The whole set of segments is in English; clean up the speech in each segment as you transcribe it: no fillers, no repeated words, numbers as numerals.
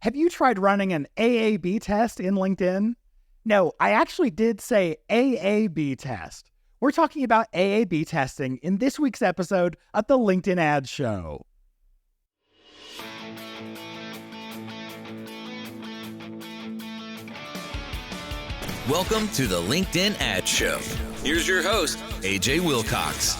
Have you tried running an AAB test in LinkedIn? No, I actually did say AAB test. We're talking about AAB testing in this week's episode of the LinkedIn Ads Show. Welcome to the LinkedIn Ads Show. Here's your host, AJ Wilcox.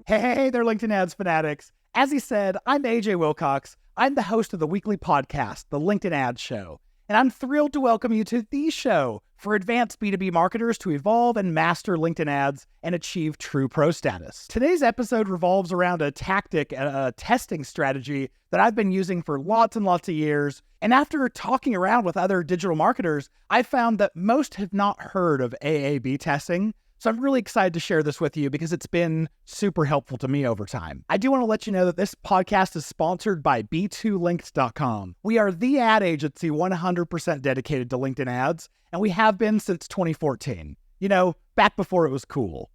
Hey there, LinkedIn Ads fanatics. As he said, I'm AJ Wilcox. I'm the host of the weekly podcast, the LinkedIn Ads Show. And I'm thrilled to welcome you to the show for advanced B2B marketers to evolve and master LinkedIn ads and achieve true pro status. Today's episode revolves around a tactic, a testing strategy that I've been using for lots and lots of years. And after talking around with other digital marketers, I found that most have not heard of AAB testing. So I'm really excited to share this with you because it's been super helpful to me over time. I do want to let you know that this podcast is sponsored by b2linked.com. We are the ad agency 100% dedicated to LinkedIn ads, and we have been since 2014. You know, back before it was cool.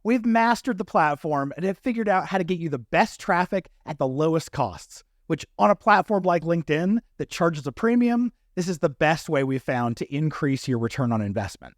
We've mastered the platform and have figured out how to get you the best traffic at the lowest costs, which on a platform like LinkedIn that charges a premium, this is the best way we've found to increase your return on investment.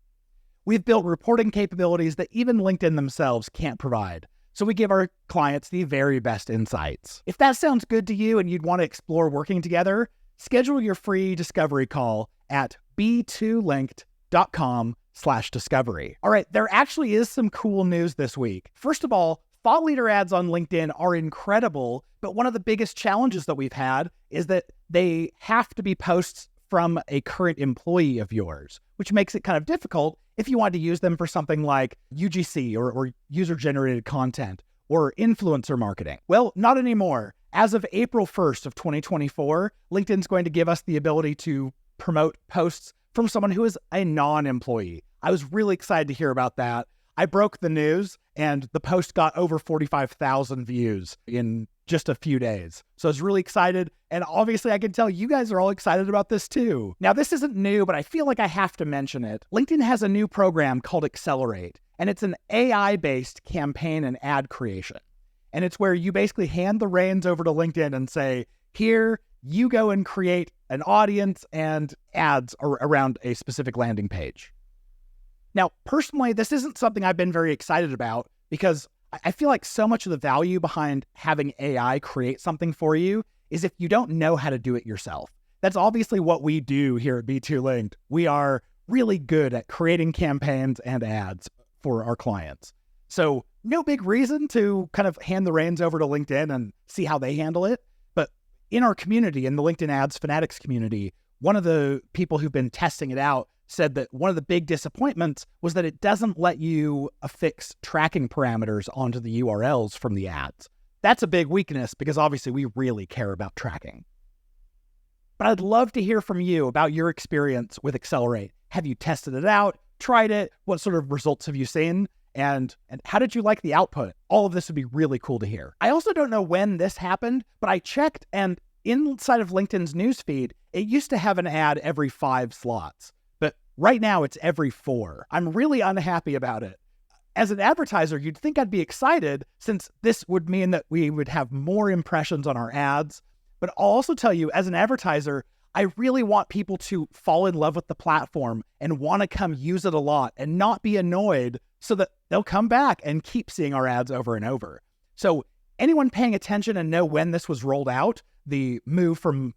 We've built reporting capabilities that even LinkedIn themselves can't provide, so we give our clients the very best insights. If that sounds good to you and you'd want to explore working together, schedule your free discovery call at b2linked.com/discovery. All right, there actually is some cool news this week. First of all, thought leader ads on LinkedIn are incredible, but one of the biggest challenges that we've had is that they have to be posts from a current employee of yours, which makes it kind of difficult if you want to use them for something like UGC or user-generated content or influencer marketing. Well, not anymore. As of April 1st of 2024, LinkedIn's going to give us the ability to promote posts from someone who is a non-employee. I was really excited to hear about that. I broke the news and the post got over 45,000 views in just a few days. So I was really excited. And obviously I can tell you guys are all excited about this too. Now, this isn't new, but I feel like I have to mention it. LinkedIn has a new program called Accelerate, and it's an AI-based campaign and ad creation. And it's where you basically hand the reins over to LinkedIn and say, here, you go and create an audience and ads around a specific landing page. Now, personally, this isn't something I've been very excited about because I feel like so much of the value behind having AI create something for you is if you don't know how to do it yourself. That's obviously what we do here at B2Linked. We are really good at creating campaigns and ads for our clients. So no big reason to kind of hand the reins over to LinkedIn and see how they handle it. But in our community, in the LinkedIn Ads Fanatics community, one of the people who've been testing it out said that one of the big disappointments was that it doesn't let you affix tracking parameters onto the URLs from the ads. That's a big weakness because obviously we really care about tracking. But I'd love to hear from you about your experience with Accelerate. Have you tested it out, tried it? What sort of results have you seen? And how did you like the output? All of this would be really cool to hear. I also don't know when this happened, but I checked and inside of LinkedIn's newsfeed, it used to have an ad every 5 slots. Right now, it's every 4. I'm really unhappy about it. As an advertiser, you'd think I'd be excited since this would mean that we would have more impressions on our ads. But I'll also tell you, as an advertiser, I really want people to fall in love with the platform and want to come use it a lot and not be annoyed so that they'll come back and keep seeing our ads over and over. So anyone paying attention and know when this was rolled out, the move from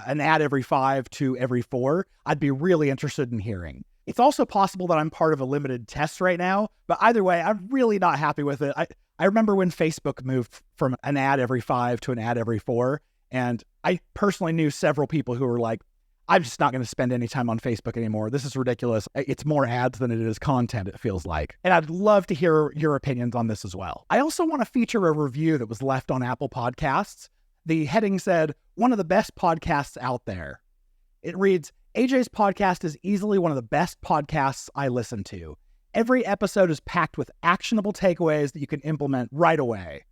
an ad every 5 to every 4, I'd be really interested in hearing. It's also possible that I'm part of a limited test right now, but either way, I'm really not happy with it. I remember when Facebook moved from an ad every 5 to an ad every 4, and I personally knew several people who were like, I'm just not going to spend any time on Facebook anymore. This is ridiculous. It's more ads than it is content, it feels like. And I'd love to hear your opinions on this as well. I also want to feature a review that was left on Apple Podcasts. The heading said, one of the best podcasts out there. It reads, AJ's podcast is easily one of the best podcasts I listen to. Every episode is packed with actionable takeaways that you can implement right away.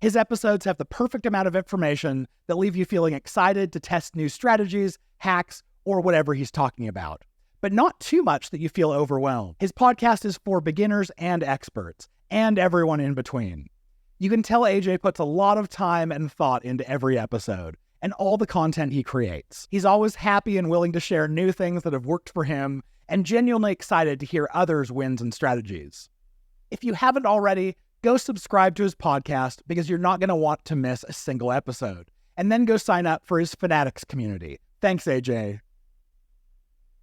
His episodes have the perfect amount of information that leave you feeling excited to test new strategies, hacks, or whatever he's talking about, but not too much that you feel overwhelmed. His podcast is for beginners and experts, and everyone in between. You can tell AJ puts a lot of time and thought into every episode and all the content he creates. He's always happy and willing to share new things that have worked for him and genuinely excited to hear others' wins and strategies. If you haven't already, go subscribe to his podcast because you're not going to want to miss a single episode. And then go sign up for his Fanatics community. Thanks, AJ.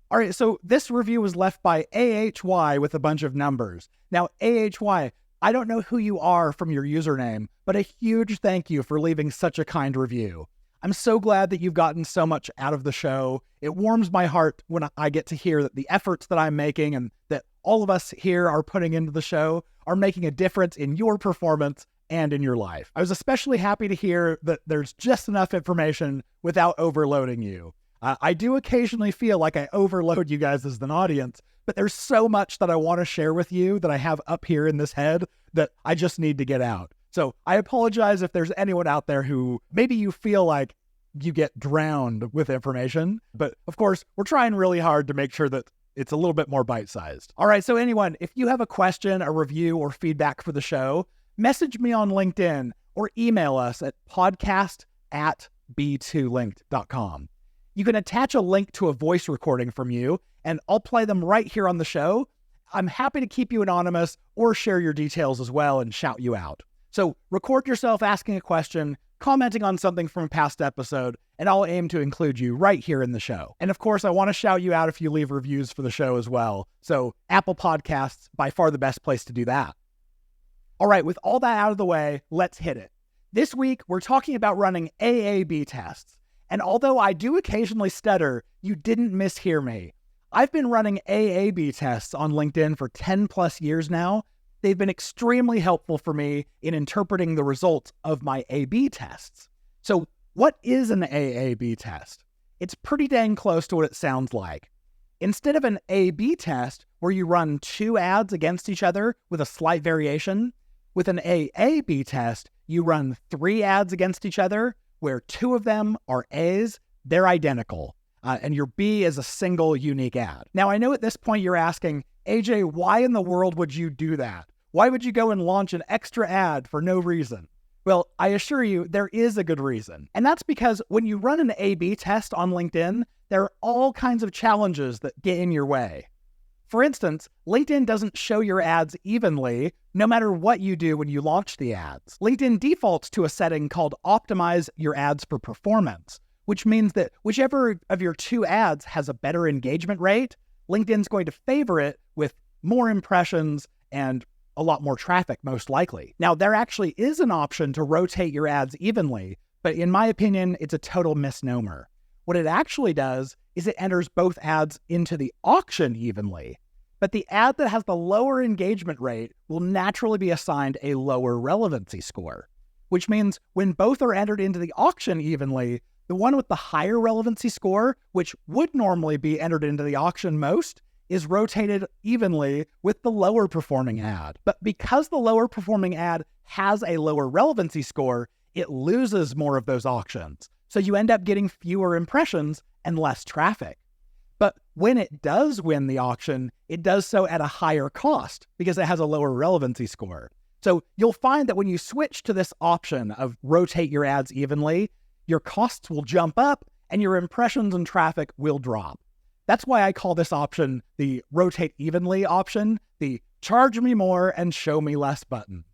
All right, so this review was left by AHY with a bunch of numbers. Now, AHY, I don't know who you are from your username, but a huge thank you for leaving such a kind review. I'm so glad that you've gotten so much out of the show. It warms my heart when I get to hear that the efforts that I'm making and that all of us here are putting into the show are making a difference in your performance and in your life. I was especially happy to hear that there's just enough information without overloading you. I do occasionally feel like I overload you guys as an audience, but there's so much that I want to share with you that I have up here in this head that I just need to get out. So I apologize if there's anyone out there who maybe you feel like you get drowned with information, but of course, we're trying really hard to make sure that it's a little bit more bite-sized. All right, so anyone, if you have a question, a review, or feedback for the show, message me on LinkedIn or email us at podcast@b2linked.com. You can attach a link to a voice recording from you, and I'll play them right here on the show. I'm happy to keep you anonymous or share your details as well and shout you out. So record yourself asking a question, commenting on something from a past episode, and I'll aim to include you right here in the show. And of course, I want to shout you out if you leave reviews for the show as well. So Apple Podcasts, by far the best place to do that. All right, with all that out of the way, let's hit it. This week, we're talking about running AAB tests. And although I do occasionally stutter, you didn't mishear me. I've been running AAB tests on LinkedIn for 10 plus years now. They've been extremely helpful for me in interpreting the results of my A/B tests. So what is an AAB test? It's pretty dang close to what it sounds like. Instead of an A/B test where you run 2 ads against each other with a slight variation, with an AAB test, you run 3 ads against each other where 2 of them are A's, they're identical, and your B is a single unique ad. Now, I know at this point you're asking, AJ, why in the world would you do that? Why would you go and launch an extra ad for no reason? Well, I assure you, there is a good reason. And that's because when you run an A/B test on LinkedIn, there are all kinds of challenges that get in your way. For instance, LinkedIn doesn't show your ads evenly, no matter what you do when you launch the ads. LinkedIn defaults to a setting called Optimize Your Ads for Performance, which means that whichever of your 2 ads has a better engagement rate, LinkedIn's going to favor it with more impressions and a lot more traffic, most likely. Now, there actually is an option to rotate your ads evenly, but in my opinion, it's a total misnomer. What it actually does is it enters both ads into the auction evenly, but the ad that has the lower engagement rate will naturally be assigned a lower relevancy score, which means when both are entered into the auction evenly, the one with the higher relevancy score, which would normally be entered into the auction most, is rotated evenly with the lower performing ad. But because the lower performing ad has a lower relevancy score, it loses more of those auctions. So you end up getting fewer impressions and less traffic. But when it does win the auction, it does so at a higher cost because it has a lower relevancy score. So you'll find that when you switch to this option of rotate your ads evenly, your costs will jump up and your impressions and traffic will drop. That's why I call this option the rotate evenly option, the charge me more and show me less button.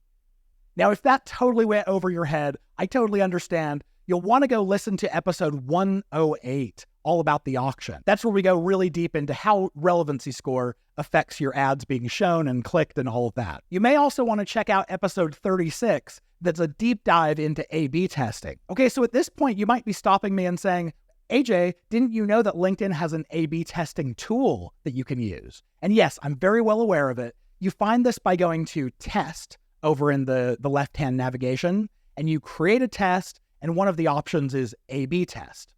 Now, if that totally went over your head, I totally understand. You'll want to go listen to episode 108, all about the auction. That's where we go really deep into how relevancy score affects your ads being shown and clicked and all of that. You may also want to check out episode 36, that's a deep dive into A/B testing. Okay, so at this point, you might be stopping me and saying, AJ, didn't you know that LinkedIn has an A/B testing tool that you can use? And yes, I'm very well aware of it. You find this by going to test over in the left-hand navigation, and you create a test, and one of the options is A/B test.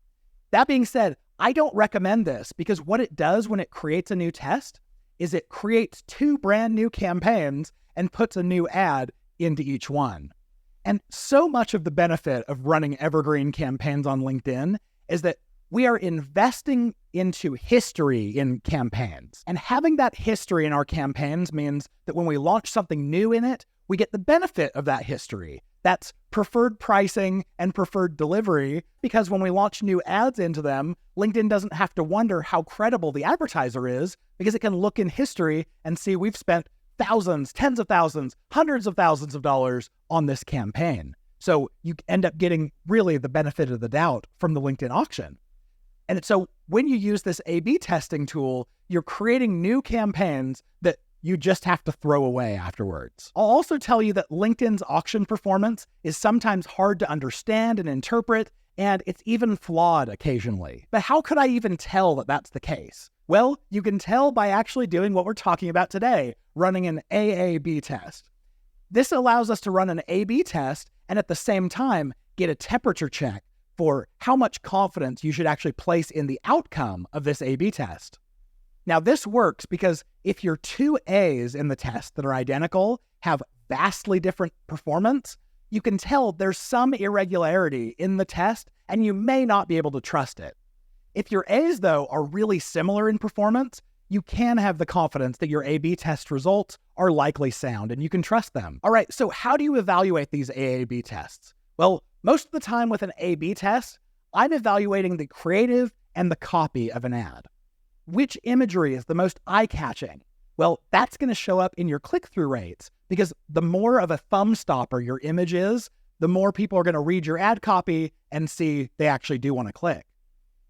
That being said, I don't recommend this because what it does when it creates a new test is it creates 2 brand new campaigns and puts a new ad into each one. And so much of the benefit of running evergreen campaigns on LinkedIn is that we are investing into history in campaigns. And having that history in our campaigns means that when we launch something new in it, we get the benefit of that history. That's preferred pricing and preferred delivery, because when we launch new ads into them, LinkedIn doesn't have to wonder how credible the advertiser is, because it can look in history and see we've spent thousands, tens of thousands, hundreds of thousands of dollars on this campaign. So you end up getting really the benefit of the doubt from the LinkedIn auction. And so when you use this A/B testing tool, you're creating new campaigns that you just have to throw away afterwards. I'll also tell you that LinkedIn's auction performance is sometimes hard to understand and interpret, and it's even flawed occasionally. But how could I even tell that that's the case? Well, you can tell by actually doing what we're talking about today, running an AAB test. This allows us to run an A/B test and at the same time get a temperature check for how much confidence you should actually place in the outcome of this A/B test. Now, this works because if your two A's in the test that are identical have vastly different performance, you can tell there's some irregularity in the test and you may not be able to trust it. If your A's, though, are really similar in performance, you can have the confidence that your A/B test results are likely sound and you can trust them. All right, so how do you evaluate these AAB tests? Well, most of the time with an A/B test, I'm evaluating the creative and the copy of an ad. Which imagery is the most eye-catching? Well, that's going to show up in your click-through rates, because the more of a thumb stopper your image is, the more people are going to read your ad copy and see they actually do want to click.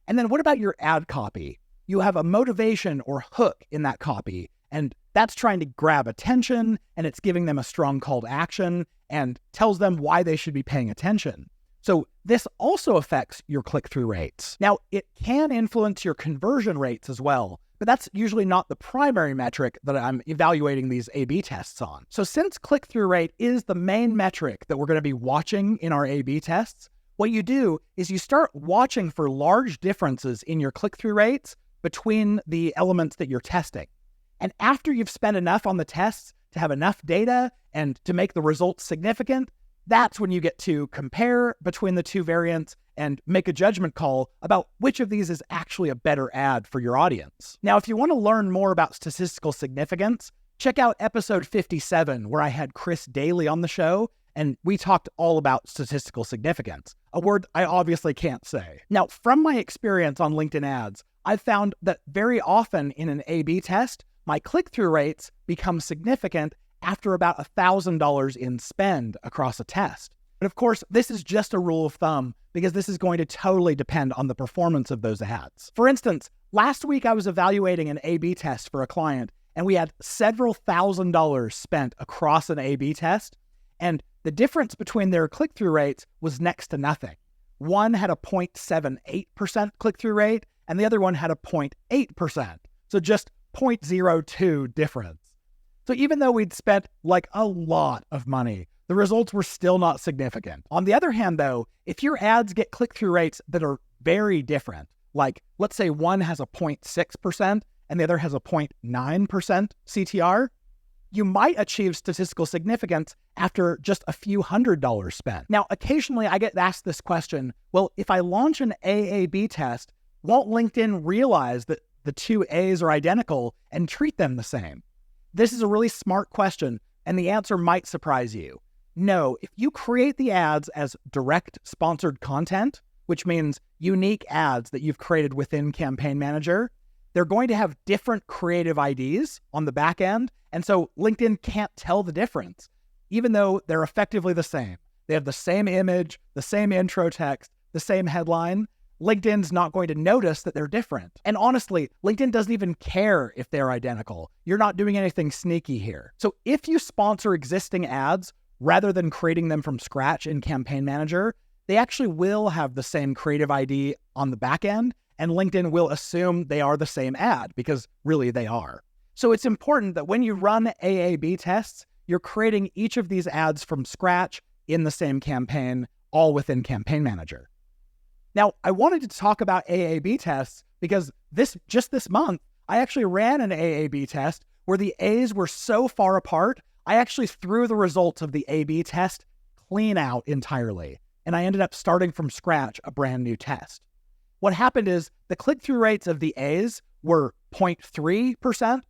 And then what about your ad copy? You have a motivation or hook in that copy, and that's trying to grab attention, and it's giving them a strong call to action and tells them why they should be paying attention. So this also affects your click-through rates. Now, it can influence your conversion rates as well, but that's usually not the primary metric that I'm evaluating these A/B tests on. So since click-through rate is the main metric that we're going to be watching in our A/B tests, what you do is you start watching for large differences in your click-through rates between the elements that you're testing. And after you've spent enough on the tests to have enough data and to make the results significant, that's when you get to compare between the two variants and make a judgment call about which of these is actually a better ad for your audience. Now, if you want to learn more about statistical significance, check out episode 57, where I had Chris Daly on the show, and we talked all about statistical significance, a word I obviously can't say. Now, from my experience on LinkedIn ads, I've found that very often in an A/B test, my click-through rates become significant after about $1,000 in spend across a test. But of course, this is just a rule of thumb, because this is going to totally depend on the performance of those ads. For instance, last week I was evaluating an A/B test for a client, and we had several $1,000s spent across an A/B test, and the difference between their click-through rates was next to nothing. One had a 0.78% click-through rate, and the other one had a 0.8%. So just 0.02 difference. So even though we'd spent like a lot of money, the results were still not significant. On the other hand, though, if your ads get click-through rates that are very different, like let's say one has a 0.6% and the other has a 0.9% CTR, you might achieve statistical significance after just a few $100s spent. Now, occasionally I get asked this question, well, if I launch an AAB test, won't LinkedIn realize that the two A's are identical and treat them the same? This is a really smart question, and the answer might surprise you. No, if you create the ads as direct sponsored content, which means unique ads that you've created within Campaign Manager, they're going to have different creative IDs on the back end, and so LinkedIn can't tell the difference, even though they're effectively the same. They have the same image, the same intro text, the same headline. LinkedIn's not going to notice that they're different. And honestly, LinkedIn doesn't even care if they're identical. You're not doing anything sneaky here. So if you sponsor existing ads rather than creating them from scratch in Campaign Manager, they actually will have the same creative ID on the back end, and LinkedIn will assume they are the same ad, because really they are. So it's important that when you run AAB tests, you're creating each of these ads from scratch in the same campaign, all within Campaign Manager. Now, I wanted to talk about AAB tests because this month, I actually ran an AAB test where the A's were so far apart, I actually threw the results of the A/B test clean out entirely, and I ended up starting from scratch a brand new test. What happened is the click-through rates of the A's were 0.3%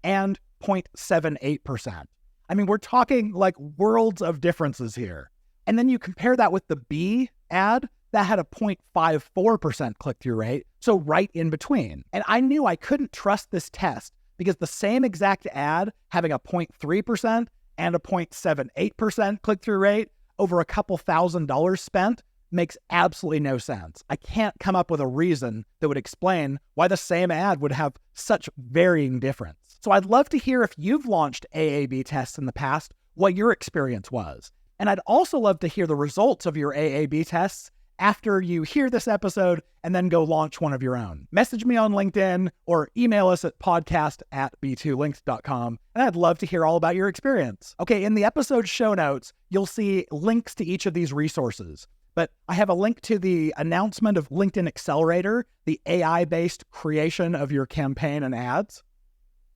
and 0.78%. I mean, we're talking like worlds of differences here. And then you compare that with the B ad that had a 0.54% click-through rate, so right in between. And I knew I couldn't trust this test because the same exact ad having a 0.3% and a 0.78% click-through rate over a couple $1,000s spent makes absolutely no sense. I can't come up with a reason that would explain why the same ad would have such varying difference. So I'd love to hear if you've launched AAB tests in the past, what your experience was. And I'd also love to hear the results of your AAB tests after you hear this episode and then go launch one of your own. Message me on LinkedIn or email us at podcast@b2linked.com, and I'd love to hear all about your experience. Okay, in the episode show notes, you'll see links to each of these resources. But I have a link to the announcement of LinkedIn Accelerator, the AI-based creation of your campaign and ads,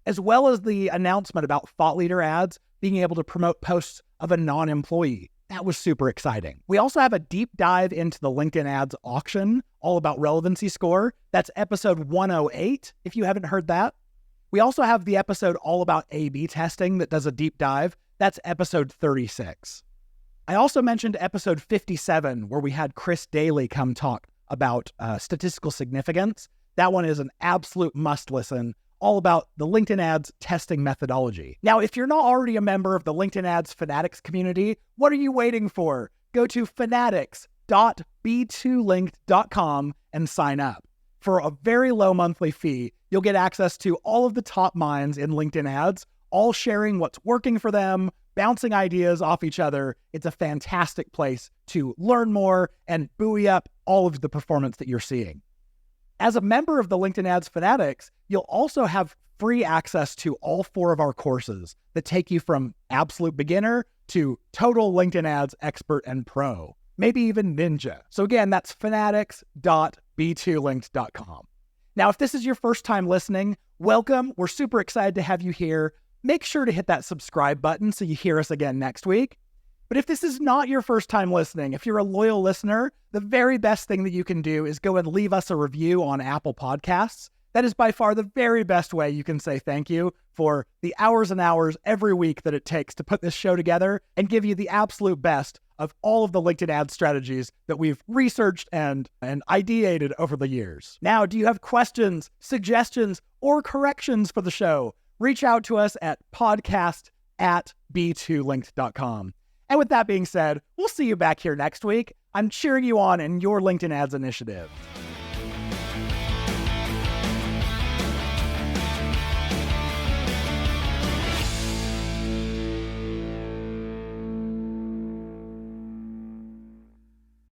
as well as the announcement about thought leader ads being able to promote posts of a non-employee. That was super exciting. We also have a deep dive into the LinkedIn ads auction, all about relevancy score. That's episode 108, if you haven't heard that. We also have the episode all about A/B testing that does a deep dive. That's episode 36. I also mentioned episode 57, where we had Chris Daly come talk about statistical significance. That one is an absolute must listen, all about the LinkedIn ads testing methodology. Now, if you're not already a member of the LinkedIn ads Fanatics community, what are you waiting for? Go to fanatics.b2linked.com and sign up. For a very low monthly fee, you'll get access to all of the top minds in LinkedIn ads, all sharing what's working for them, bouncing ideas off each other. It's a fantastic place to learn more and buoy up all of the performance that you're seeing. As a member of the LinkedIn Ads Fanatics, you'll also have free access to all 4 of our courses that take you from absolute beginner to total LinkedIn Ads expert and pro, maybe even ninja. So again, that's fanatics.b2linked.com. Now, if this is your first time listening, welcome. We're super excited to have you here. Make sure to hit that subscribe button so you hear us again next week. But if this is not your first time listening, if you're a loyal listener, the very best thing that you can do is go and leave us a review on Apple Podcasts. That is by far the very best way you can say thank you for the hours and hours every week that it takes to put this show together and give you the absolute best of all of the LinkedIn ad strategies that we've researched and ideated over the years. Now, do you have questions, suggestions, or corrections for the show? Reach out to us at podcast@b2linked.com. And with that being said, we'll see you back here next week. I'm cheering you on in your LinkedIn ads initiative.